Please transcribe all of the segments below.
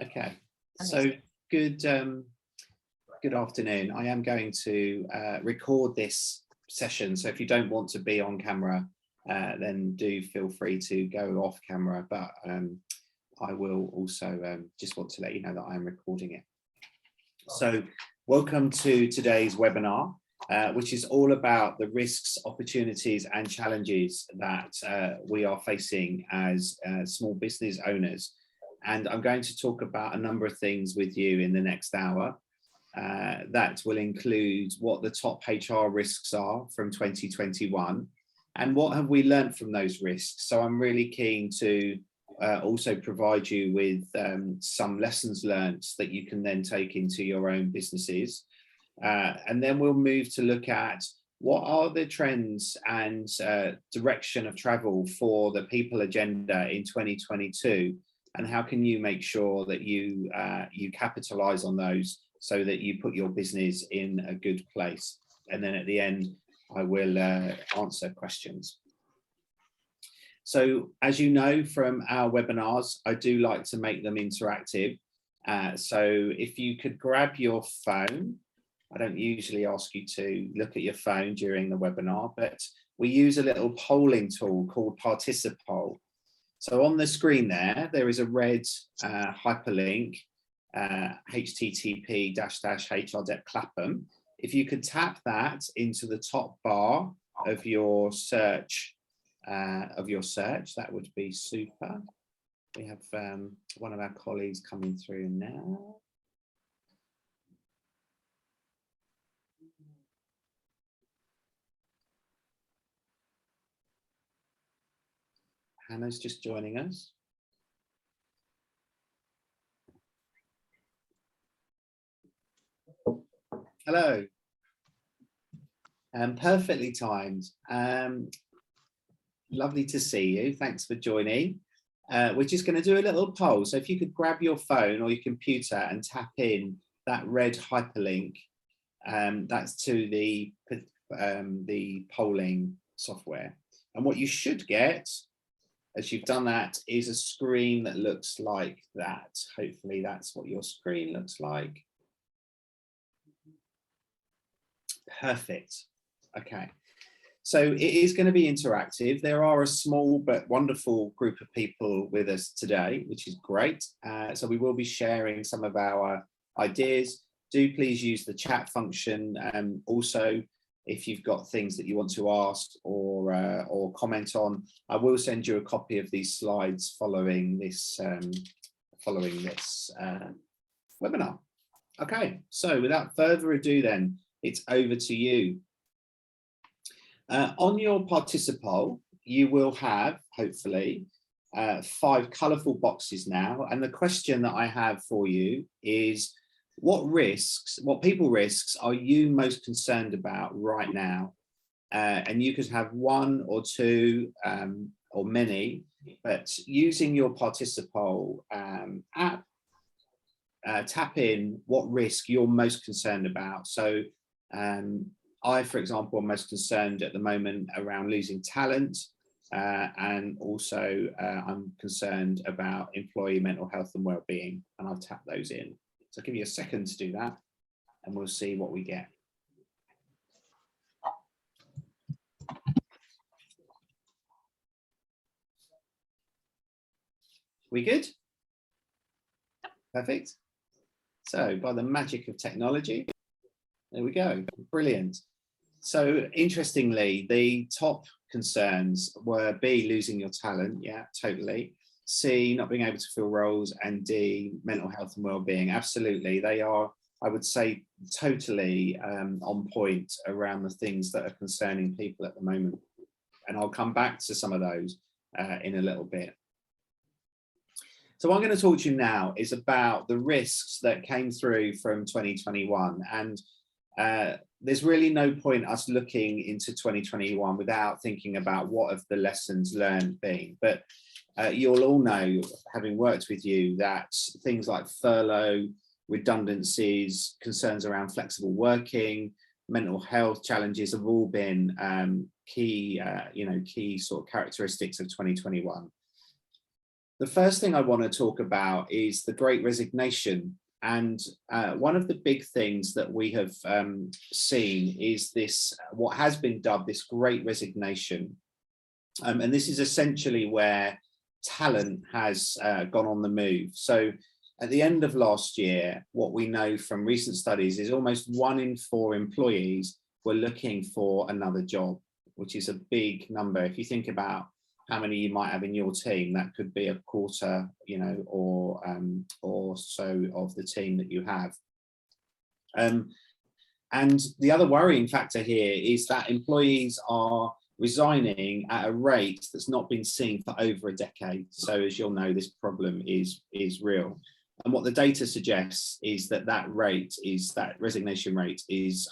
Okay, so good afternoon. I am going to record this session, so if you don't want to be on camera, then do feel free to go off camera, but I will also just want to let you know that I am recording it. So welcome to today's webinar, which is all about the risks, opportunities and challenges that we are facing as small business owners. And I'm going to talk about a number of things with you in the next hour. That will include what the top HR risks are from 2021 and what have we learned from those risks. So I'm really keen to also provide you with some lessons learned that you can then take into your own businesses. And then we'll move to look at what are the trends and direction of travel for the people agenda in 2022, and how can you make sure that you capitalize on those so that you put your business in a good place. And then at the end, I will answer questions. So as you know from our webinars, I do like to make them interactive. So if you could grab your phone, I don't usually ask you to look at your phone during the webinar, but we use a little polling tool called Participate. So on the screen there is a red hyperlink, http://hr.clapham. If you could tap that into the top bar of your search, that would be super. We have one of our colleagues coming through now. Hannah's just joining us. Hello. Perfectly timed. Lovely to see you. Thanks for joining. We're just going to do a little poll. So if you could grab your phone or your computer and tap in that red hyperlink, that's to the polling software. And what you should get, as you've done that, is a screen that looks like that. Hopefully that's what your screen looks like. Perfect. Okay. So it is going to be interactive. There are a small but wonderful group of people with us today, which is great. So we will be sharing some of our ideas. Do please use the chat function. Also, if you've got things that you want to ask or comment on, I will send you a copy of these slides following this webinar. Okay, so without further ado then, it's over to you. On your Participate, you will have, hopefully, 5 colourful boxes now. And the question that I have for you is, what people risks are you most concerned about right now? And you could have 1 or 2 or many, but using your Participate app, tap in what risk you're most concerned about. So I, for example, am most concerned at the moment around losing talent, and also I'm concerned about employee mental health and well-being, and I'll tap those in. So I'll give you a second to do that, and we'll see what we get. We good? Perfect. So by the magic of technology, there we go. Brilliant. So interestingly, the top concerns were B, losing your talent. Yeah, totally. C, not being able to fill roles, and D, mental health and well-being. Absolutely. They are, I would say, totally on point around the things that are concerning people at the moment. And I'll come back to some of those in a little bit. So what I'm going to talk to you now is about the risks that came through from 2021. And there's really no point us looking into 2021 without thinking about what have the lessons learned been. But you'll all know, having worked with you, that things like furlough, redundancies, concerns around flexible working, mental health challenges have all been key sort of characteristics of 2021. The first thing I want to talk about is the Great Resignation. And one of the big things that we have seen is this, what has been dubbed this Great Resignation. And this is essentially where talent has gone on the move. So at the end of last year, what we know from recent studies is almost 1 in 4 employees were looking for another job, which is a big number. If you think about how many you might have in your team, that could be a quarter, you know, or so of the team that you have. And the other worrying factor here is that employees are resigning at a rate that's not been seen for over a decade. So as you'll know, this problem is real. And what the data suggests is that that resignation rate is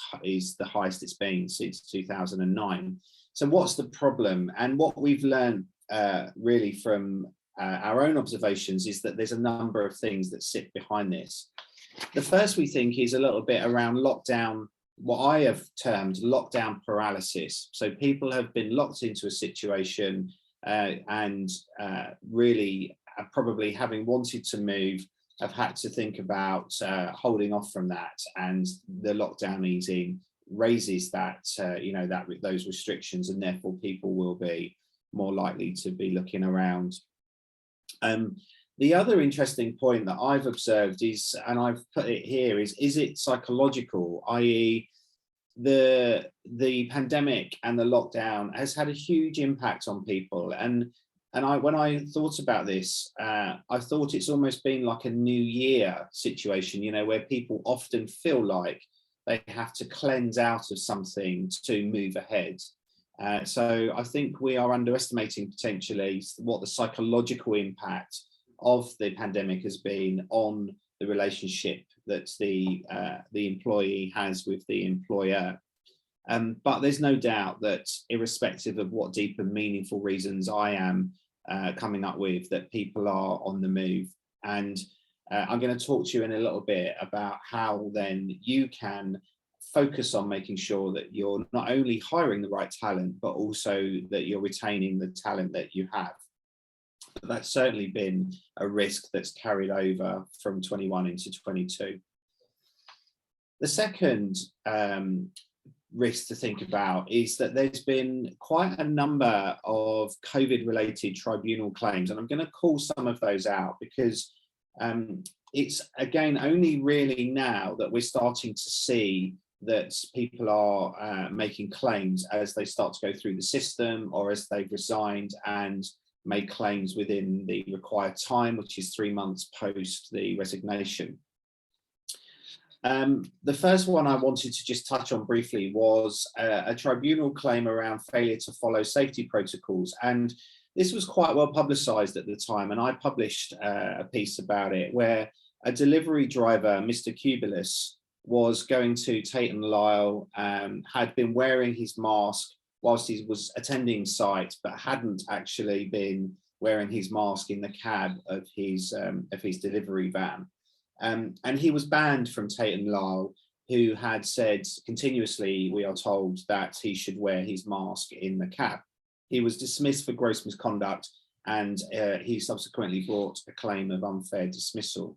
the highest it's been since 2009. So what's the problem? And what we've learned really from our own observations is that there's a number of things that sit behind this. The first, we think, is a little bit around lockdown, what I have termed lockdown paralysis. So people have been locked into a situation and really probably having wanted to move, have had to think about holding off from that, and the lockdown easing raises that, you know, those restrictions, and therefore people will be more likely to be looking around. The other interesting point that I've observed is, and I've put it here, is it psychological, i.e. the pandemic and the lockdown has had a huge impact on people. And when I thought about this, I thought it's almost been like a New Year situation, you know, where people often feel like they have to cleanse out of something to move ahead. So I think we are underestimating potentially what the psychological impact of the pandemic has been on the relationship that the employee has with the employer. But there's no doubt that irrespective of what deep and meaningful reasons I am coming up with, that people are on the move. And I'm going to talk to you in a little bit about how then you can focus on making sure that you're not only hiring the right talent, but also that you're retaining the talent that you have. But that's certainly been a risk that's carried over from 21 into 22. The second risk to think about is that there's been quite a number of COVID-related tribunal claims, and I'm going to call some of those out because it's, again, only really now that we're starting to see that people are making claims as they start to go through the system, or as they've resigned and made claims within the required time, which is 3 months post the resignation. The first one I wanted to just touch on briefly was a tribunal claim around failure to follow safety protocols. And this was quite well publicised at the time, and I published a piece about it, where a delivery driver, Mr. Cubulus, was going to Tate and Lyle, had been wearing his mask whilst he was attending site, but hadn't actually been wearing his mask in the cab of his delivery van. And he was banned from Tate and Lyle, who had said continuously, we are told, that he should wear his mask in the cab. He was dismissed for gross misconduct, and he subsequently brought a claim of unfair dismissal.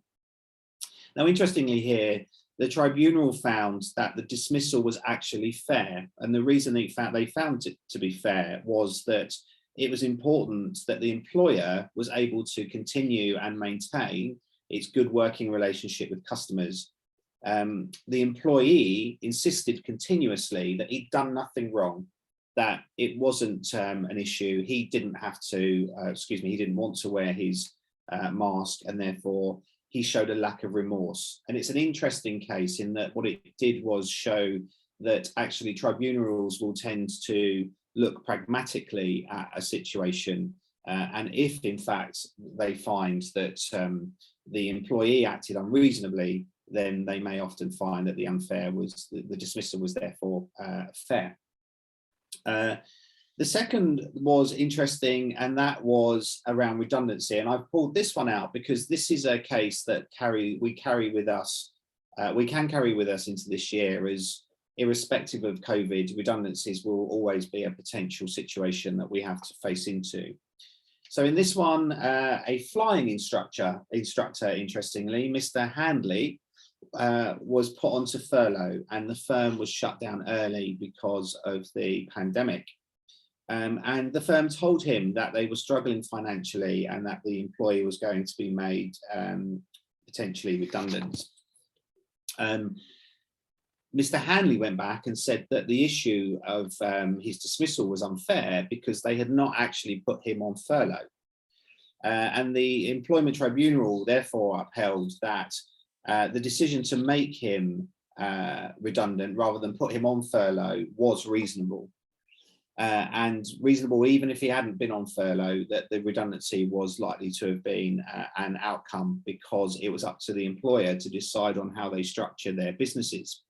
Now, interestingly here, the tribunal found that the dismissal was actually fair. And the reason they found it to be fair was that it was important that the employer was able to continue and maintain its good working relationship with customers. The employee insisted continuously that he'd done nothing wrong, that it wasn't an issue. He didn't have to, he didn't want to wear his mask, and therefore he showed a lack of remorse. And it's an interesting case in that what it did was show that actually tribunals will tend to look pragmatically at a situation. And if in fact they find that the employee acted unreasonably, then they may often find that the dismissal was therefore fair. The second was interesting, and that was around redundancy. And I've pulled this one out because this is a case that we can carry with us into this year, as irrespective of COVID, redundancies will always be a potential situation that we have to face into. So in this one, a flying instructor, interestingly, Mr. Handley, was put onto furlough, and the firm was shut down early because of the pandemic. And the firm told him that they were struggling financially and that the employee was going to be made potentially redundant. Mr. Handley went back and said that the issue of his dismissal was unfair because they had not actually put him on furlough. And the Employment Tribunal therefore upheld that the decision to make him redundant rather than put him on furlough was reasonable. And reasonable even if he hadn't been on furlough, that the redundancy was likely to have been an outcome because it was up to the employer to decide on how they structure their businesses.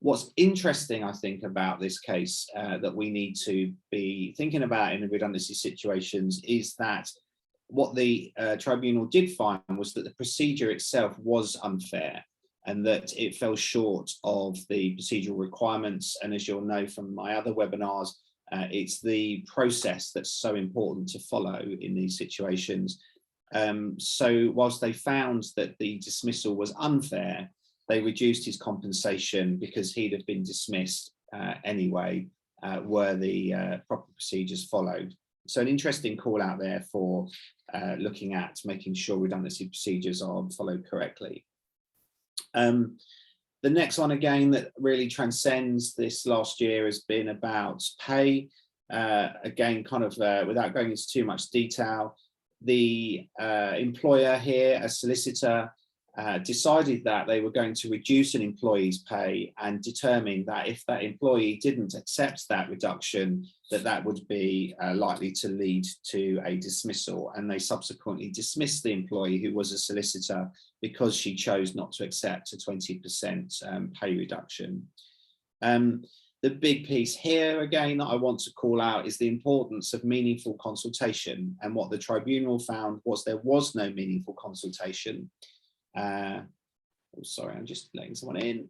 What's interesting, I think, about this case that we need to be thinking about in the redundancy situations is that what the tribunal did find was that the procedure itself was unfair and that it fell short of the procedural requirements. And as you'll know from my other webinars, it's the process that's so important to follow in these situations. So whilst they found that the dismissal was unfair, they reduced his compensation because he'd have been dismissed anyway, were the proper procedures followed. So an interesting call out there for looking at making sure redundancy procedures are followed correctly. The next one again that really transcends this last year has been about pay. Again, kind of without going into too much detail, the employer here, a solicitor, decided that they were going to reduce an employee's pay and determined that if that employee didn't accept that reduction, that would be likely to lead to a dismissal. And they subsequently dismissed the employee, who was a solicitor, because she chose not to accept a 20% pay reduction. The big piece here again that I want to call out is the importance of meaningful consultation. And what the tribunal found was there was no meaningful consultation. Sorry, I'm just letting someone in,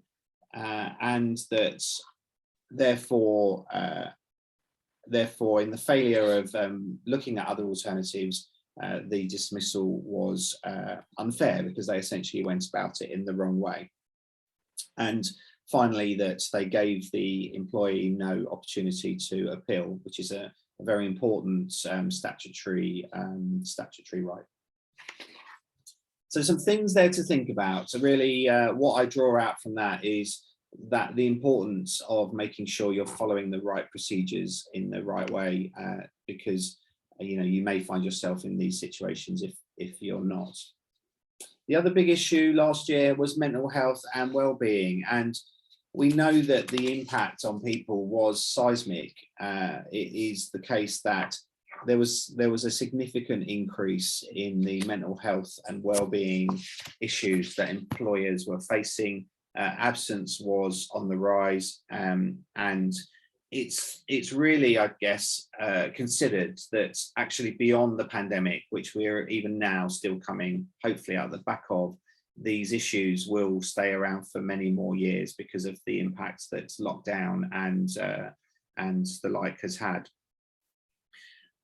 and that therefore in the failure of looking at other alternatives, the dismissal was unfair because they essentially went about it in the wrong way. And finally, that they gave the employee no opportunity to appeal, which is a very important statutory right. So some things there to think about. So really what I draw out from that is that the importance of making sure you're following the right procedures in the right way, because you may find yourself in these situations if you're not. The other big issue last year was mental health and well-being, and we know that the impact on people was seismic. It is the case that there was a significant increase in the mental health and well-being issues that employers were facing. Absence was on the rise, and it's really, I guess, considered that actually beyond the pandemic, which we're even now still coming hopefully out the back of, these issues will stay around for many more years because of the impacts that lockdown and the like has had.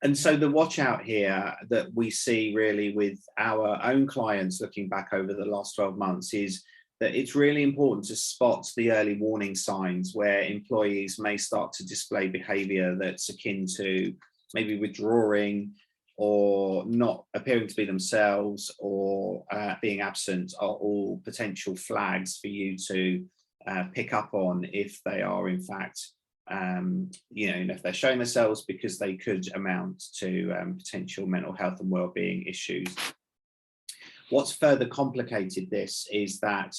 And so the watch out here that we see really with our own clients looking back over the last 12 months is that it's really important to spot the early warning signs where employees may start to display behaviour that's akin to maybe withdrawing or not appearing to be themselves or being absent, are all potential flags for you to pick up on if they are in fact if they're showing themselves, because they could amount to potential mental health and well-being issues. What's further complicated this is that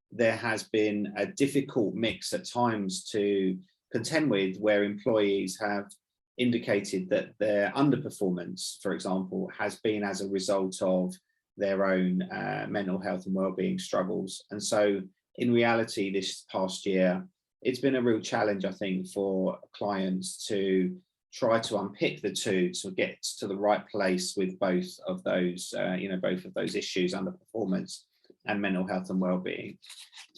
there has been a difficult mix at times to contend with, where employees have indicated that their underperformance, for example, has been as a result of their own mental health and well-being struggles. And so in reality, this past year, it's been a real challenge, I think, for clients to try to unpick the two to get to the right place with both of those, both of those issues, underperformance and mental health and well-being.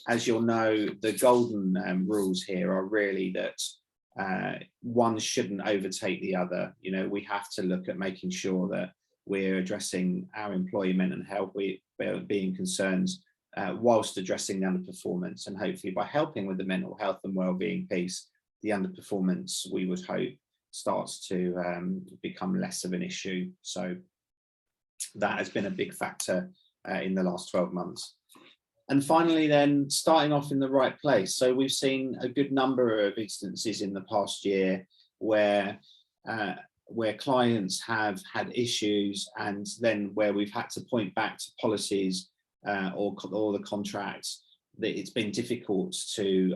As you'll know, the golden rules here are really that one shouldn't overtake the other. You know, we have to look at making sure that we're addressing our employee mental health being concerns whilst addressing the underperformance, and hopefully by helping with the mental health and well-being piece, the underperformance, we would hope, starts to become less of an issue. So that has been a big factor in the last 12 months. And finally, then, starting off in the right place. So we've seen a good number of instances in the past year where clients have had issues, and then where we've had to point back to policies or the contracts, that it's been difficult to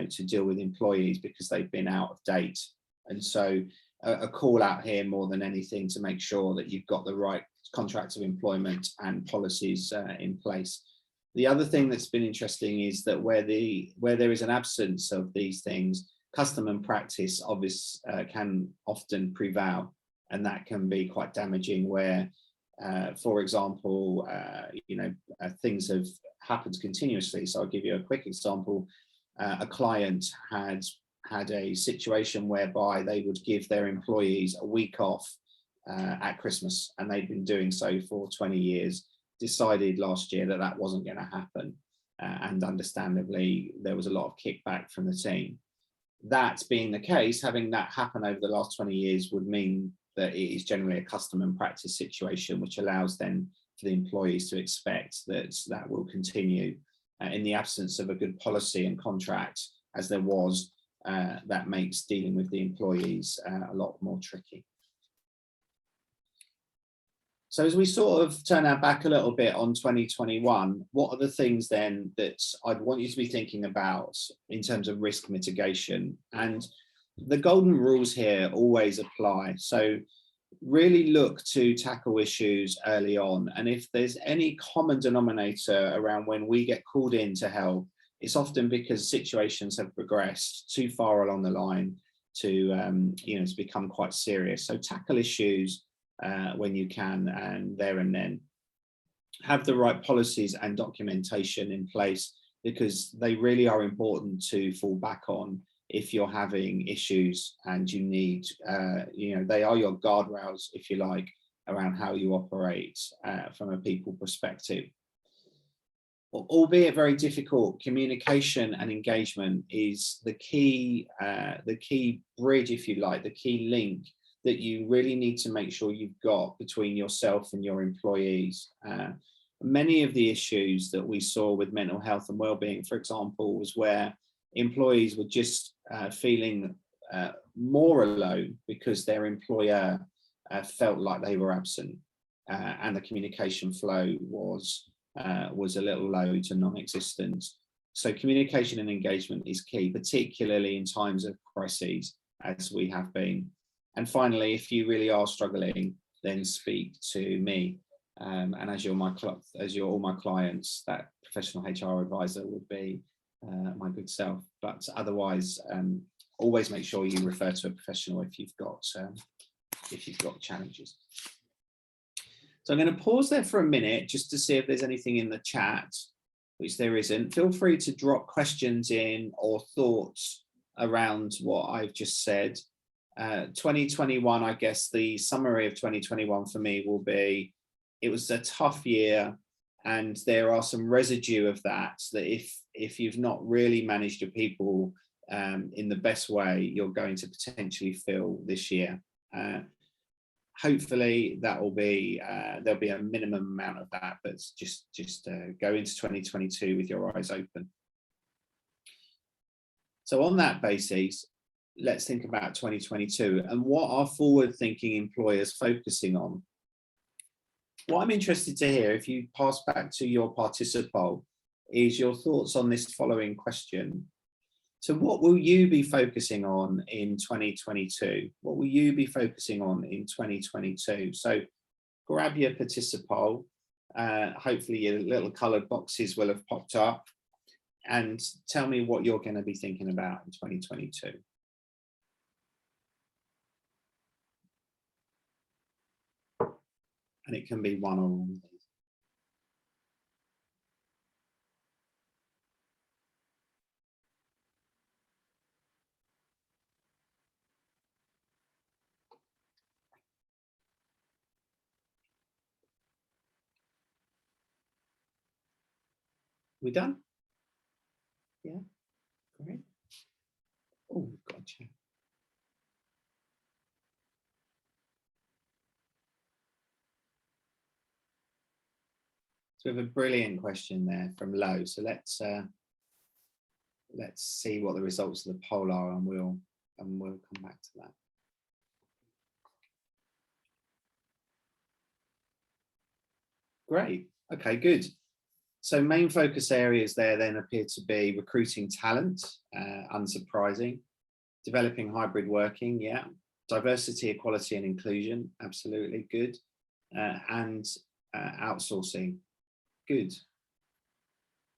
to deal with employees because they've been out of date. And so a call out here more than anything to make sure that you've got the right contracts of employment and policies in place. The other thing that's been interesting is that where there is an absence of these things, custom and practice can often prevail, and that can be quite damaging. Where, for example, things have happened continuously. So I'll give you a quick example. A client had a situation whereby they would give their employees a week off at Christmas, and they'd been doing so for 20 years. Decided last year that that wasn't going to happen, and understandably there was a lot of kickback from the team. That being the case, having that happen over the last 20 years would mean that it is generally a custom and practice situation, which allows then for the employees to expect that that will continue in the absence of a good policy and contract, as there was. That makes dealing with the employees a lot more tricky. So as we sort of turn our back a little bit on 2021, what are the things then that I'd want you to be thinking about in terms of risk mitigation? And the golden rules here always apply. So really look to tackle issues early on. And if there's any common denominator around when we get called in to help, it's often because situations have progressed too far along the line to become quite serious. So tackle issues when you can, and there and then. Have the right policies and documentation in place, because they really are important to fall back on if you're having issues, and you need, they are your guardrails, if you like, around how you operate from a people perspective. Albeit very difficult, communication and engagement is the key bridge, if you like, the key link that you really need to make sure you've got between yourself and your employees. Many of the issues that we saw with mental health and wellbeing, for example, was where employees were just feeling more alone because their employer felt like they were absent, and the communication flow was a little low to non-existent. So communication and engagement is key, particularly in times of crises, as we have been. And finally, if you really are struggling, then speak to me. And as you're all my clients, that professional HR advisor would be my good self. But otherwise, always make sure you refer to a professional if you've got challenges. So I'm going to pause there for a minute just to see if there's anything in the chat, which there isn't. Feel free to drop questions in or thoughts around what I've just said. 2021, I guess the summary of 2021 for me will be, it was a tough year, and there are some residue of that if you've not really managed your people in the best way, you're going to potentially feel this year. Hopefully that will be there'll be a minimum amount of that, but just go into 2022 with your eyes open. So on that basis, let's think about 2022 and what are forward-thinking employers focusing on. What I'm interested to hear, if you pass back to your participant, is your thoughts on this following question. So what will you be focusing on in 2022? What will you be focusing on in 2022? So grab your participant. Hopefully your little coloured boxes will have popped up, and tell me what you're going to be thinking about in 2022. And it can be one or all of these. We done? Yeah, great. Oh, gotcha. So we have a brilliant question there from Lo. So let's see what the results of the poll are, and we'll come back to that. Great. Okay, good. So main focus areas there then appear to be recruiting talent, unsurprising, developing hybrid working, yeah, diversity, equality and inclusion, absolutely good, and outsourcing, good.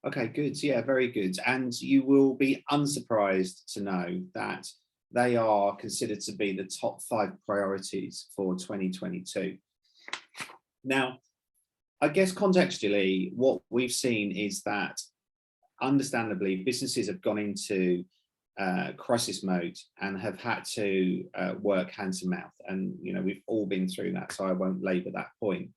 Okay, good, yeah, very good. And you will be unsurprised to know that they are considered to be the top 5 priorities for 2022. Now, I guess contextually, what we've seen is that, understandably, businesses have gone into crisis mode and have had to work hand to mouth. And, you know, we've all been through that, so I won't labour that point.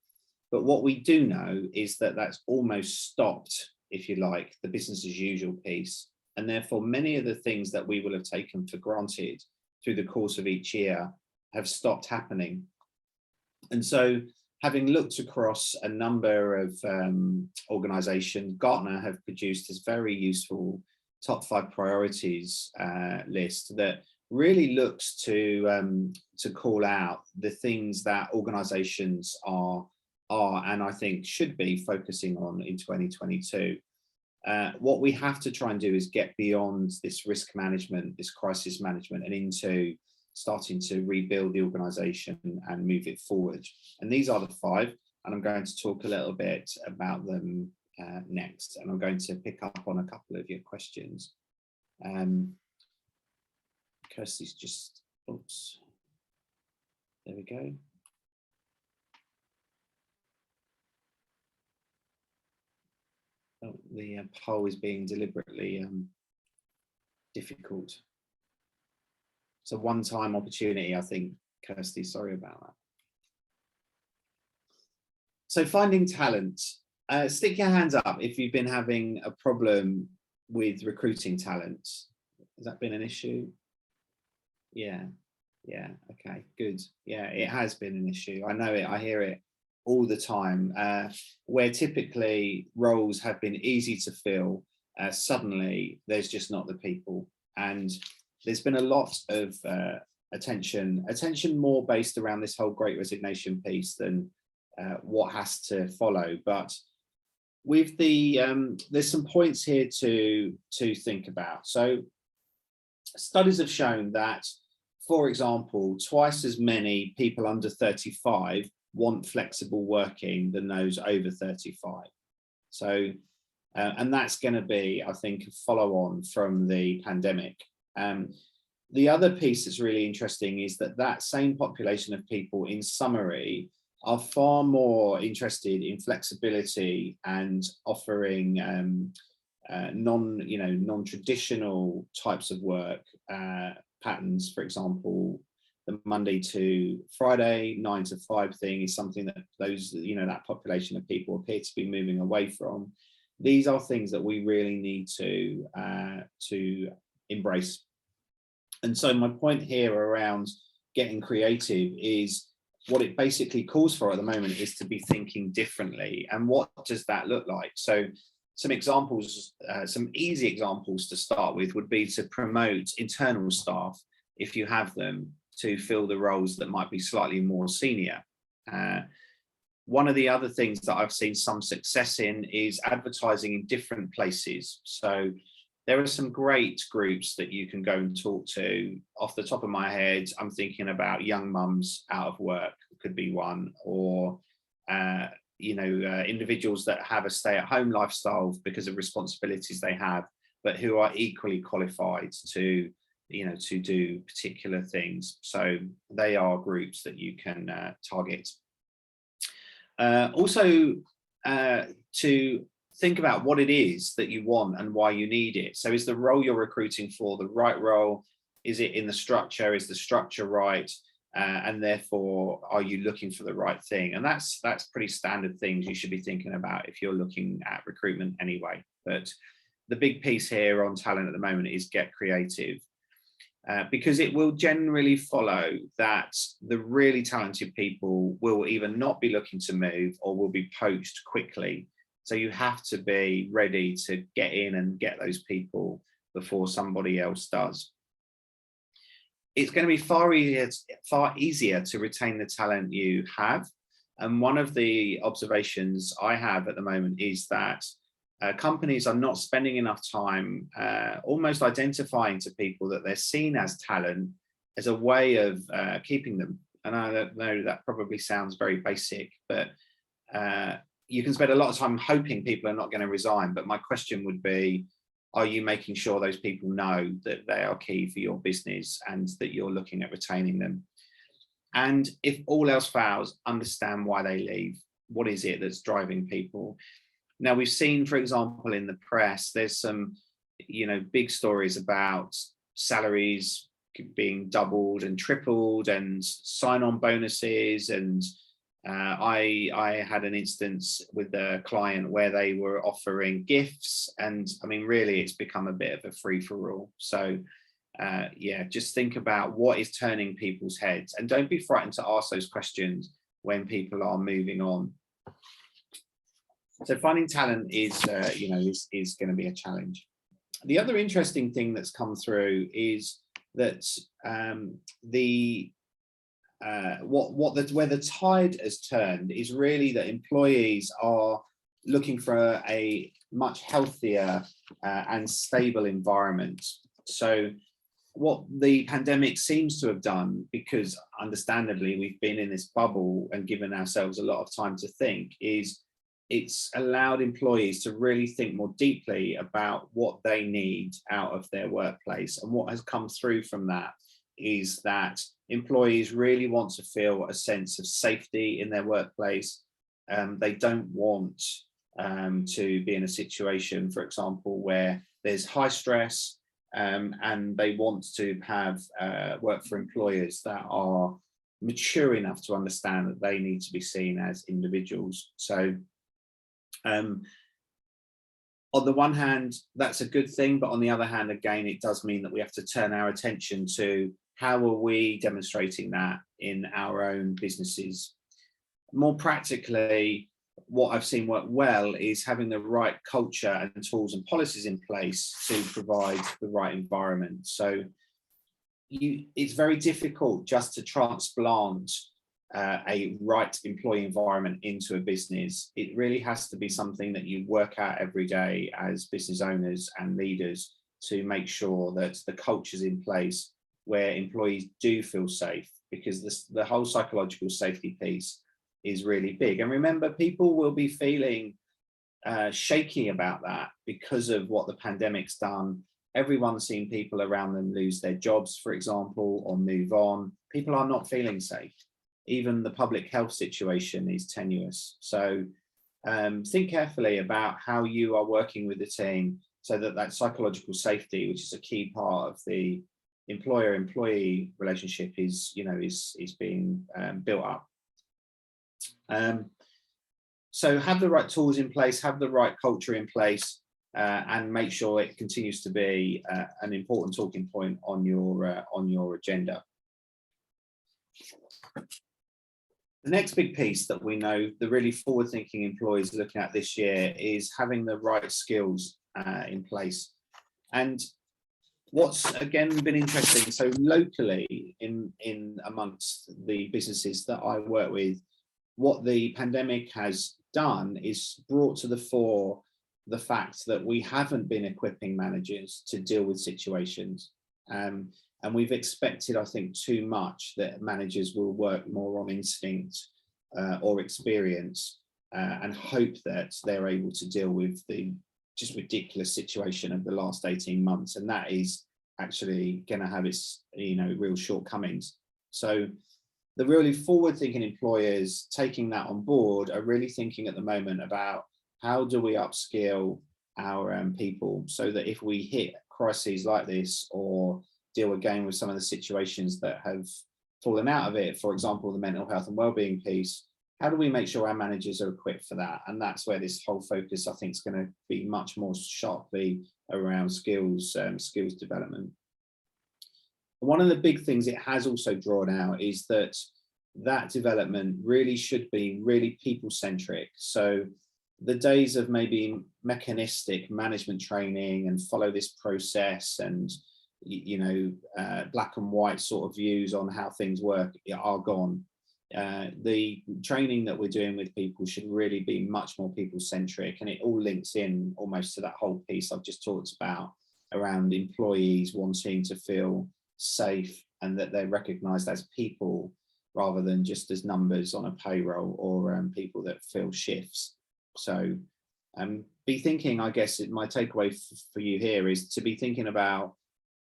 But what we do know is that that's almost stopped, if you like, the business as usual piece. And therefore, many of the things that we will have taken for granted through the course of each year have stopped happening. And so, having looked across a number of organisations, Gartner have produced this very useful top 5 priorities list that really looks to call out the things that organisations are and I think should be focusing on in 2022. What we have to try and do is get beyond this risk management, this crisis management, and into starting to rebuild the organisation and move it forward. And these are the 5, and I'm going to talk a little bit about them next, and I'm going to pick up on a couple of your questions. Kirsty's just, oops, there we go. Oh, the poll is being deliberately difficult. It's a one-time opportunity, I think, Kirsty, sorry about that. So finding talent, stick your hands up if you've been having a problem with recruiting talent. Has that been an issue? Yeah, okay, good. Yeah, it has been an issue. I know it, I hear it all the time, where typically roles have been easy to fill, suddenly there's just not the people. And there's been a lot of attention more based around this whole Great Resignation piece than what has to follow. But with the there's some points here to think about. So studies have shown that, for example, twice as many people under 35 want flexible working than those over 35. So and that's going to be, I think, a follow on from the pandemic. The other piece that's really interesting is that that same population of people, in summary, are far more interested in flexibility and offering non-traditional types of work patterns. For example, the Monday to Friday 9 to 5 thing is something that those, that population of people appear to be moving away from. These are things that we really need to embrace. And so my point here around getting creative is what it basically calls for at the moment is to be thinking differently. And what does that look like? So some examples, some easy examples to start with would be to promote internal staff, if you have them, to fill the roles that might be slightly more senior. One of the other things that I've seen some success in is advertising in different places. So there are some great groups that you can go and talk to. Off the top of my head, I'm thinking about young mums out of work could be one, or individuals that have a stay-at-home lifestyle because of responsibilities they have, but who are equally qualified to do particular things. So they are groups that you can target. Also, to think about what it is that you want and why you need it. So is the role you're recruiting for the right role? Is it in the structure? Is the structure right? and therefore are you looking for the right thing? And that's pretty standard things you should be thinking about if you're looking at recruitment anyway. But the big piece here on talent at the moment is get creative, because it will generally follow that the really talented people will either not be looking to move or will be poached quickly. So you have to be ready to get in and get those people before somebody else does. It's going to be far easier to retain the talent you have. And one of the observations I have at the moment is that companies are not spending enough time almost identifying to people that they're seen as talent as a way of keeping them. And I don't know, that probably sounds very basic, but you can spend a lot of time hoping people are not going to resign. But my question would be, are you making sure those people know that they are key for your business and that you're looking at retaining them? And if all else fails, understand why they leave. What is it that's driving people? Now, we've seen, for example, in the press, there's some, big stories about salaries being doubled and tripled and sign-on bonuses. And I had an instance with a client where they were offering gifts, and I mean, really, it's become a bit of a free-for-all. So just think about what is turning people's heads, and don't be frightened to ask those questions when people are moving on. So finding talent is going to be a challenge. The other interesting thing that's come through is that where the tide has turned is really that employees are looking for a much healthier and stable environment. So what the pandemic seems to have done, because understandably we've been in this bubble and given ourselves a lot of time to think, is it's allowed employees to really think more deeply about what they need out of their workplace. And what has come through from that is that employees really want to feel a sense of safety in their workplace. They don't want to be in a situation, for example, where there's high stress, and they want to have work for employers that are mature enough to understand that they need to be seen as individuals. So on the one hand, that's a good thing, but on the other hand, again, it does mean that we have to turn our attention to how are we demonstrating that in our own businesses. More practically, what I've seen work well is having the right culture and tools and policies in place to provide the right environment. So it's very difficult just to transplant a right employee environment into a business. It really has to be something that you work out every day as business owners and leaders to make sure that the culture's in place where employees do feel safe, because the whole psychological safety piece is really big. And remember, people will be feeling shaky about that because of what the pandemic's done. Everyone's seen people around them lose their jobs, for example, or move on. People are not feeling safe. Even the public health situation is tenuous. So think carefully about how you are working with the team so that that psychological safety, which is a key part of the employer-employee relationship, is being built up. So have the right tools in place, have the right culture in place, and make sure it continues to be an important talking point on your agenda. The next big piece that we know the really forward-thinking employees are looking at this year is having the right skills in place. And what's again been interesting, so locally in amongst the businesses that I work with, what the pandemic has done is brought to the fore the fact that we haven't been equipping managers to deal with situations. And we've expected, I think, too much that managers will work more on instinct or experience and hope that they're able to deal with the just ridiculous situation of the last 18 months. And that is actually going to have its, real shortcomings. So the really forward-thinking employers taking that on board are really thinking at the moment about how do we upskill our people so that if we hit crises like this or deal again with some of the situations that have fallen out of it, for example, the mental health and wellbeing piece, how do we make sure our managers are equipped for that? And that's where this whole focus, I think, is going to be much more sharply around skills development. One of the big things it has also drawn out is that development really should be really people-centric. So the days of maybe mechanistic management training and follow this process and black and white sort of views on how things work are gone. The training that we're doing with people should really be much more people-centric, and it all links in almost to that whole piece I've just talked about around employees wanting to feel safe and that they're recognised as people rather than just as numbers on a payroll or people that fill shifts. So be thinking, I guess my takeaway for you here is to be thinking about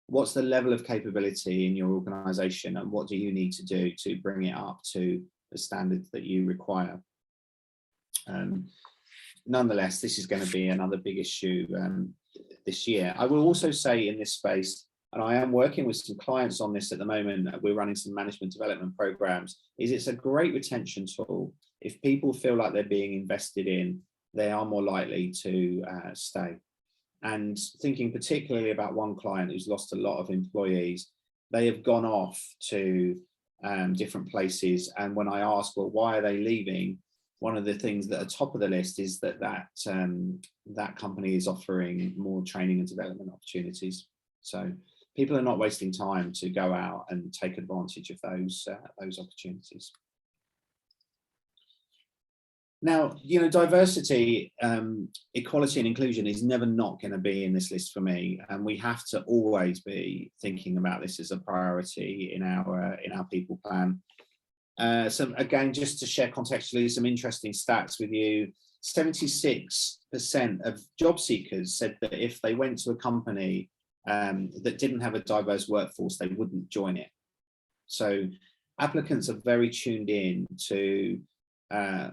what's the level of capability in your organisation and what do you need to do to bring it up to the standards that you require. Nonetheless, this is going to be another big issue this year. I will also say in this space, and I am working with some clients on this at the moment, we're running some management development programs, is it's a great retention tool. If people feel like they're being invested in, they are more likely to stay. And thinking particularly about one client who's lost a lot of employees, they have gone off to different places. And when I ask, well, why are they leaving? One of the things that are top of the list is that company is offering more training and development opportunities. So people are not wasting time to go out and take advantage of those opportunities. Now, diversity, equality and inclusion is never not going to be in this list for me. And we have to always be thinking about this as a priority in our people plan. So again, just to share contextually some interesting stats with you, 76% of job seekers said that if they went to a company that didn't have a diverse workforce, they wouldn't join it. So applicants are very tuned in to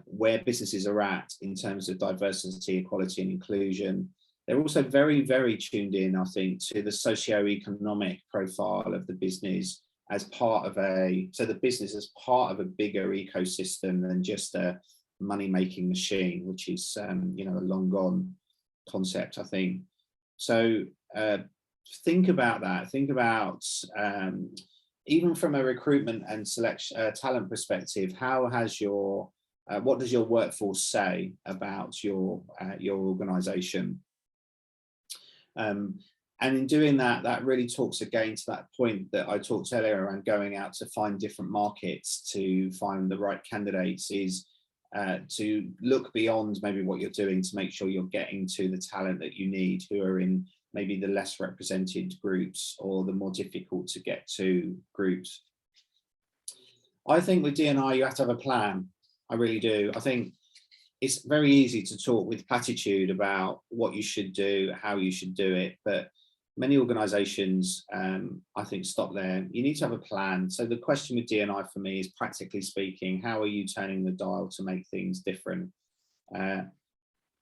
where businesses are at in terms of diversity, equality and inclusion. They're also very, very tuned in, I think, to the socio-economic profile of the business as part of the business as part of a bigger ecosystem than just a money-making machine, which is, a long gone concept, I think. So think about that. Think about, even from a recruitment and selection talent perspective, how has what does your workforce say about your organization? And in doing that, that really talks again to that point that I talked earlier around going out to find different markets to find the right candidates, is to look beyond maybe what you're doing to make sure you're getting to the talent that you need, who are in maybe the less represented groups or the more difficult to get to groups. I think with D&I, you have to have a plan. I really do. I think it's very easy to talk with platitude about what you should do, how you should do it, but many organizations, I think, stop there. You need to have a plan. So the question with D&I for me is, practically speaking, how are you turning the dial to make things different?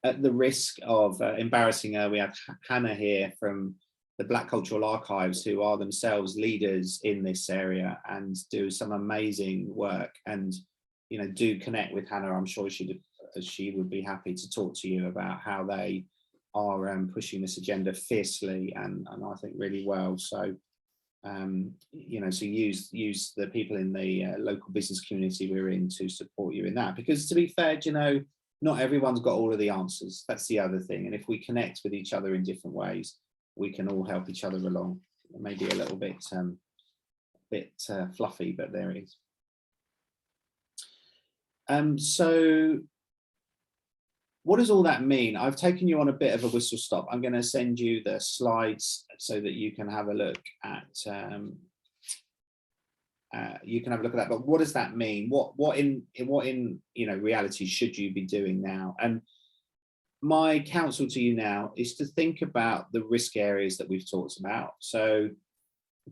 At the risk of embarrassing her, we have Hannah here from the Black Cultural Archives, who are themselves leaders in this area and do some amazing work. And do connect with Hannah. I'm sure she would be happy to talk to you about how they are pushing this agenda fiercely and I think really well. So so use the people in the local business community we're in to support you in that, because to be fair, not everyone's got all of the answers. That's the other thing. And if we connect with each other in different ways, we can all help each other along. It may be a little bit fluffy, but there it is. So what does all that mean? I've taken you on a bit of a whistle stop. I'm going to send you the slides so that you can have a look at that. But what does that mean? What in reality should you be doing now? And my counsel to you now is to think about the risk areas that we've talked about. So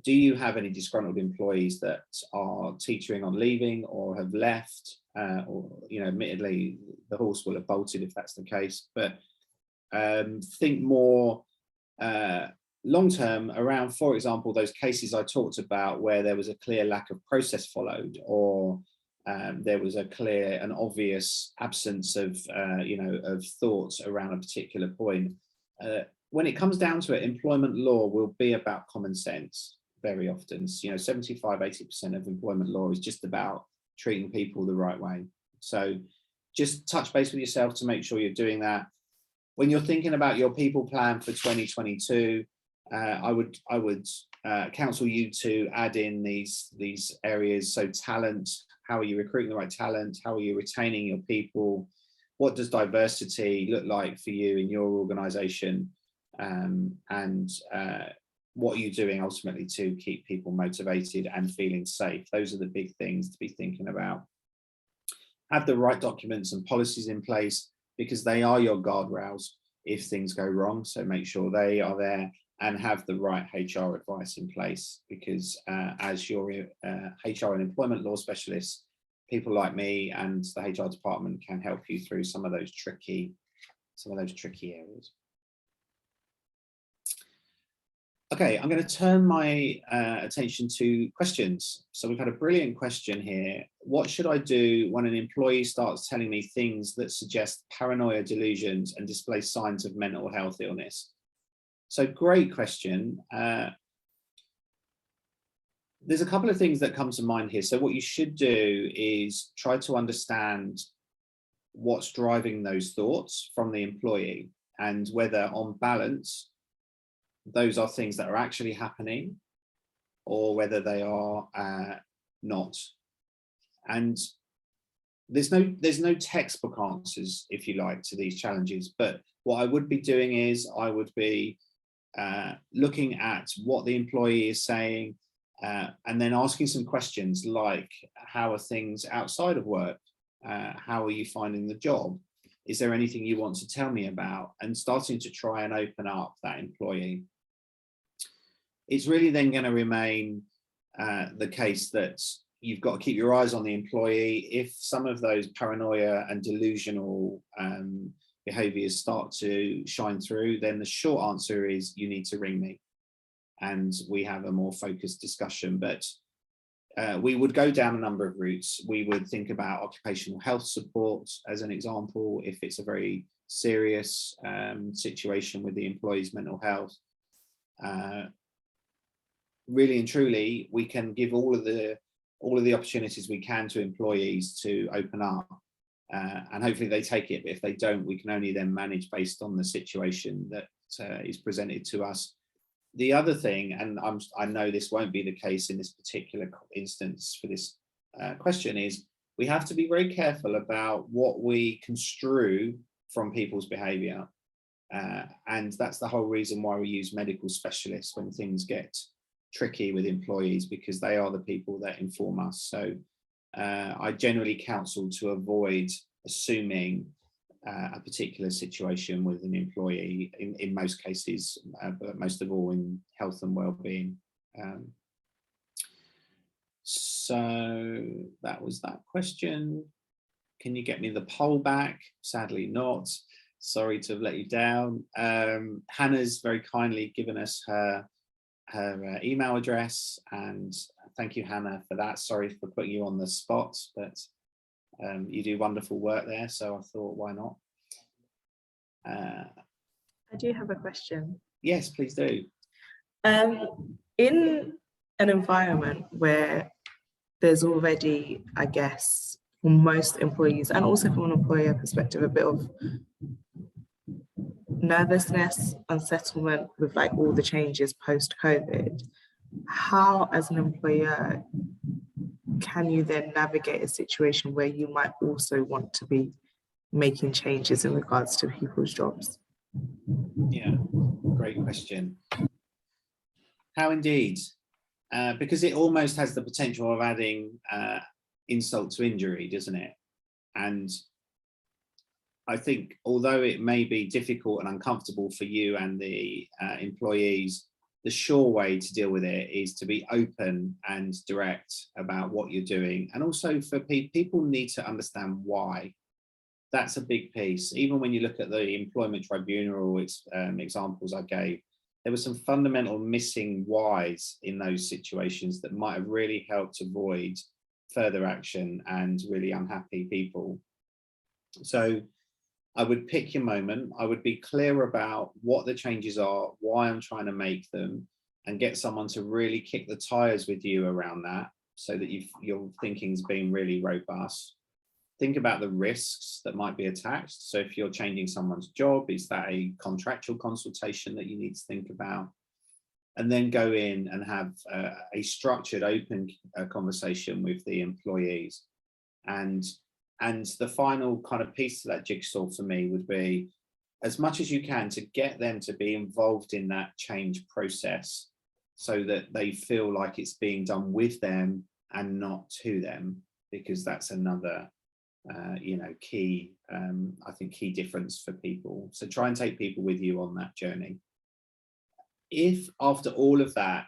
do you have any disgruntled employees that are teetering on leaving or have left? Or admittedly, the horse will have bolted if that's the case. But think more, long term, around, for example, those cases I talked about where there was a clear lack of process followed, or there was a clear and obvious absence of, of thoughts around a particular point. When it comes down to it, employment law will be about common sense very often. 75–80% of employment law is just about treating people the right way. So just touch base with yourself to make sure you're doing that. When you're thinking about your people plan for 2022, I would counsel you to add in these areas. So talent, how are you recruiting the right talent? How are you retaining your people? What does diversity look like for you in your organization? And what are you doing ultimately to keep people motivated and feeling safe? Those are the big things to be thinking about. Have the right documents and policies in place, because they are your guardrails if things go wrong. So make sure they are there, and have the right HR advice in place, because as your HR and employment law specialists, people like me and the HR department can help you through some of those tricky areas. Okay, I'm going to turn my attention to questions. So we've had a brilliant question here. What should I do when an employee starts telling me things that suggest paranoia, delusions, and display signs of mental health illness? So great question. There's a couple of things that come to mind here. So what you should do is try to understand what's driving those thoughts from the employee, and whether on balance, those are things that are actually happening, or whether they are not. And there's no textbook answers, if you like, to these challenges. But what I would be doing is I would be looking at what the employee is saying, and then asking some questions like, how are things outside of work? How are you finding the job? Is there anything you want to tell me about? And starting to try and open up that employee. It's really then going to remain the case that you've got to keep your eyes on the employee. If some of those paranoia and delusional behaviors start to shine through, then the short answer is you need to ring me and we have a more focused discussion. But we would go down a number of routes. We would think about occupational health support as an example, if it's a very serious situation with the employee's mental health. Really and truly, we can give all of the opportunities we can to employees to open up, and hopefully they take it. But if they don't, we can only then manage based on the situation that is presented to us. The other thing, and I know this won't be the case in this particular instance for this question, is we have to be very careful about what we construe from people's behaviour, and that's the whole reason why we use medical specialists when things get tricky with employees, because they are the people that inform us. So I generally counsel to avoid assuming a particular situation with an employee in most cases, but most of all in health and well-being. So that was that question. Can you get me the poll back? Sadly not. Sorry to have let you down. Hannah's very kindly given us her email address, and thank you, Hannah, for that. Sorry for putting you on the spot, but you do wonderful work there, so I thought, why not? I do have a question. Yes, please do. In an environment where there's already, I guess, for most employees, and also from an employer perspective, a bit of nervousness, unsettlement with like all the changes post-COVID, how as an employer can you then navigate a situation where you might also want to be making changes in regards to people's jobs? Yeah, great question. How indeed? Because it almost has the potential of adding insult to injury, doesn't it? And I think although it may be difficult and uncomfortable for you and the employees, the sure way to deal with it is to be open and direct about what you're doing. And also for people need to understand why. That's a big piece. Even when you look at the employment tribunal examples I gave, there were some fundamental missing whys in those situations that might have really helped avoid further action and really unhappy people. So I would pick your moment. I would be clear about what the changes are, why I'm trying to make them, and get someone to really kick the tires with you around that, so that your thinking's being really robust. Think about the risks that might be attached. So if you're changing someone's job, is that a contractual consultation that you need to think about? And then go in and have a structured, open conversation with the employees. And the final kind of piece to that jigsaw for me would be, as much as you can, to get them to be involved in that change process, so that they feel like it's being done with them and not to them, because that's another key, I think, key difference for people. So try and take people with you on that journey. If after all of that,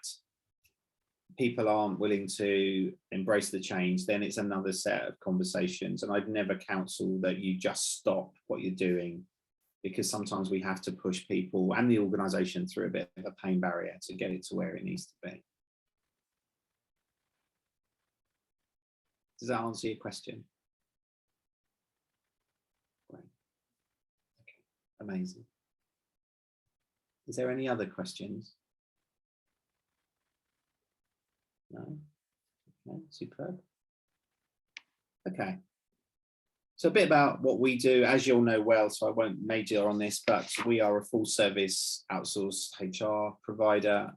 people aren't willing to embrace the change, then it's another set of conversations. And I'd never counsel that you just stop what you're doing, because sometimes we have to push people and the organisation through a bit of a pain barrier to get it to where it needs to be. Does that answer your question? Great. Okay. Amazing. Is there any other questions? No? Okay, superb. Okay. So a bit about what we do, as you'll know well, so I won't major on this, but we are a full service outsourced HR provider.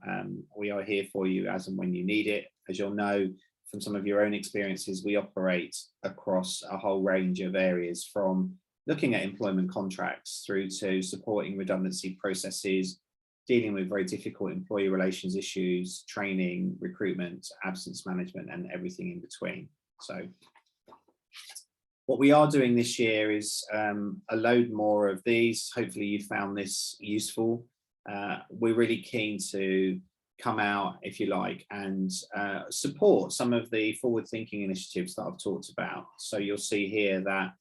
We are here for you as and when you need it. As you'll know from some of your own experiences, we operate across a whole range of areas, from looking at employment contracts through to supporting redundancy processes, dealing with very difficult employee relations issues, training, recruitment, absence management, and everything in between. So what we are doing this year is a load more of these. Hopefully you found this useful. We're really keen to come out, if you like, and support some of the forward-thinking initiatives that I've talked about. So you'll see here that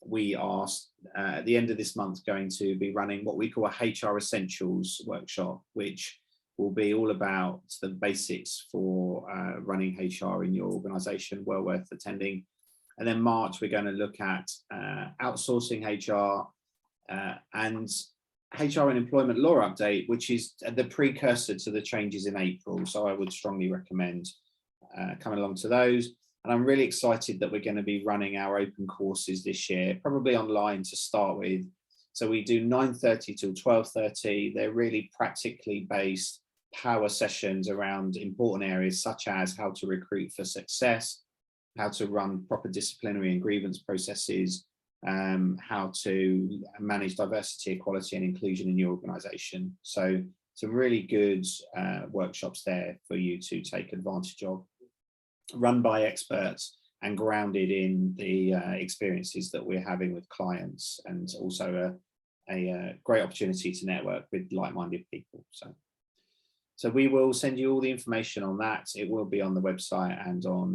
we are at the end of this month going to be running what we call a HR Essentials workshop, which will be all about the basics for running HR in your organisation. Well worth attending. And then March, we're going to look at outsourcing HR and HR and employment law update, which is the precursor to the changes in April. So I would strongly recommend coming along to those. And I'm really excited that we're going to be running our open courses this year, probably online to start with. So we do 9:30 till 12:30. They're really practically based power sessions around important areas such as how to recruit for success, how to run proper disciplinary and grievance processes, how to manage diversity, equality and inclusion in your organisation. So some really good workshops there for you to take advantage of, run by experts and grounded in the experiences that we're having with clients, and also a great opportunity to network with like-minded people. So we will send you all the information on that. It will be on the website and on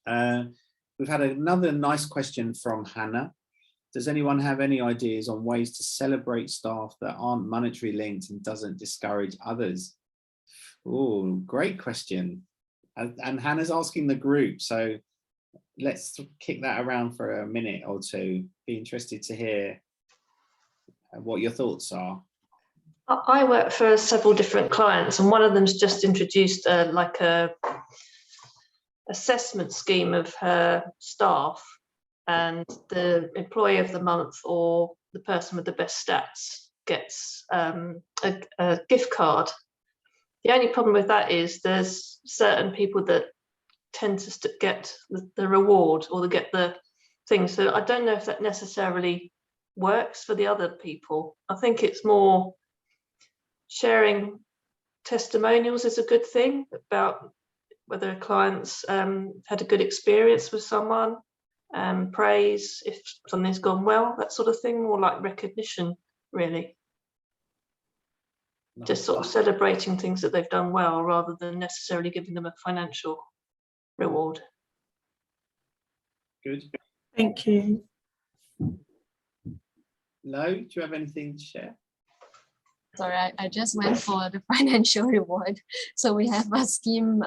Eventbrite. We've had another nice question from Hannah. Does anyone have any ideas on ways to celebrate staff that aren't monetary linked and doesn't discourage others? Oh, great question. And Hannah's asking the group, so let's kick that around for a minute or two. Be interested to hear what your thoughts are. I work for several different clients, and one of them's just introduced like a assessment scheme of her staff, and the employee of the month or the person with the best stats gets a gift card. The only problem with that is there's certain people that tend to get the reward or they get the thing. So I don't know if that necessarily works for the other people. I think it's more sharing testimonials is a good thing about whether clients had a good experience with someone, praise if something's gone well, that sort of thing, more like recognition, really. Nice. Just sort of celebrating things that they've done well rather than necessarily giving them a financial reward. Good. Thank you. Lo, do you have anything to share? Sorry, I just went for the financial reward. So we have a scheme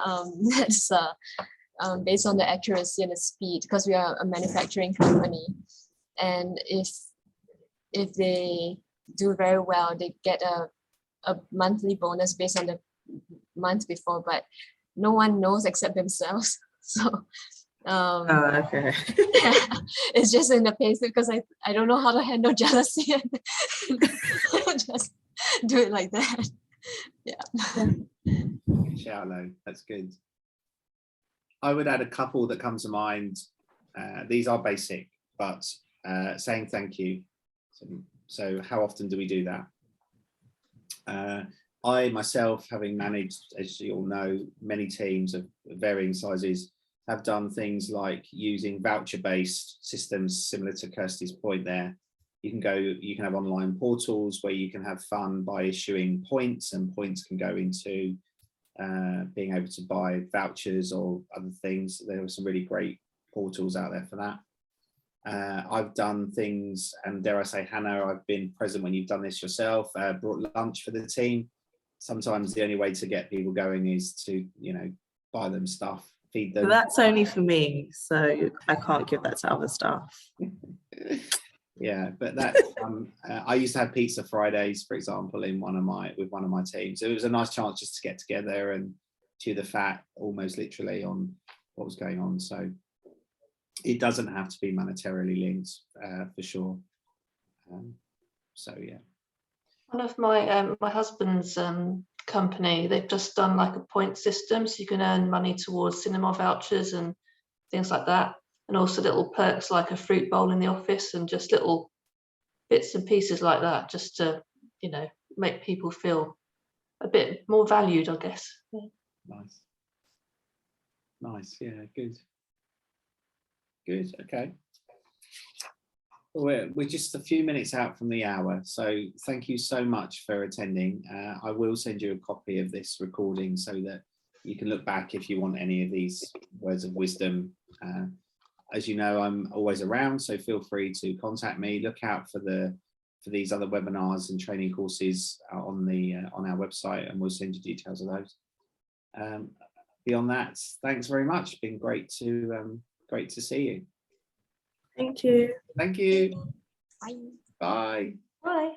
that's based on the accuracy and the speed, because we are a manufacturing company. And if they do very well, they get a monthly bonus based on the month before, but no one knows except themselves. So Okay. it's just in the payslip, because I don't know how to handle jealousy and just do it like that. Yeah. Shout out, that's good. I would add a couple that come to mind. These are basic, but saying thank you. So how often do we do that? I myself, having managed, as you all know, many teams of varying sizes, have done things like using voucher-based systems similar to Kirsty's point there. You can have online portals where you can have fun by issuing points, and points can go into being able to buy vouchers or other things. There are some really great portals out there for that. I've done things, and dare I say, Hannah, I've been present when you've done this yourself, brought lunch for the team. Sometimes the only way to get people going is to, buy them stuff, feed them. But that's only for me, so I can't give that to other staff. Yeah, but that's I used to have pizza Fridays, for example, with one of my teams. So it was a nice chance just to get together and chew the fat, almost literally, on what was going on. So it doesn't have to be monetarily linked, for sure. So yeah. One of my my husband's company, they've just done like a point system, so you can earn money towards cinema vouchers and things like that, and also little perks like a fruit bowl in the office, and just little bits and pieces like that, just to make people feel a bit more valued, I guess. Nice, yeah, good, okay. We're just a few minutes out from the hour, so thank you so much for attending. I will send you a copy of this recording so that you can look back if you want any of these words of wisdom. As you know, I'm always around, so feel free to contact me. Look out for these other webinars and training courses on our website, and we'll send you details of those. Beyond that, thanks very much. It's been great to see you. Thank you. Thank you. Bye. Bye. Bye.